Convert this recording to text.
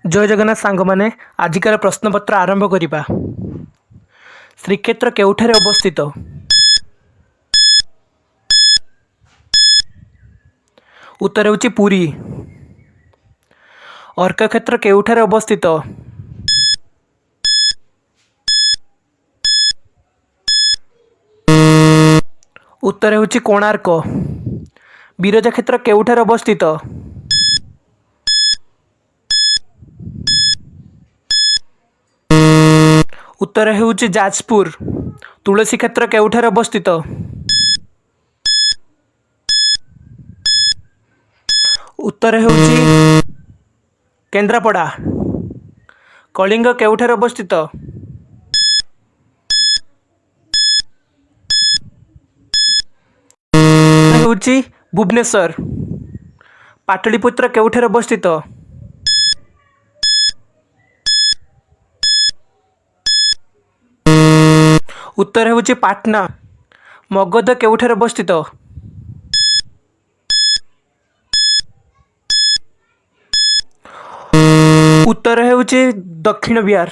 जय जगन्नाथ सांग माने आजिकार प्रश्नपत्र आरंभ करिबा। श्रीक्षेत्र केउठारे अवस्थित? उत्तर हेउची पुरी। अर्क क्षेत्र केउठारे अवस्थित? उत्तर हेउची कोणार्क। बिरजा क्षेत्र केउठारे अवस्थित? उत्तर हेउची जाजपुर। तुलसी क्षेत्र केउठारे अवस्थित? उत्तर हेउची केन्द्रापड़ा। कलिंग केउठारे अवस्थित? हेउची भुवनेश्वर। पाटलिपुत्र केउठारे अवस्थित? उत्तर हेउची पाटना। मगध केउठारे अवस्थित? उत्तर हेउची दक्षिण बिहार।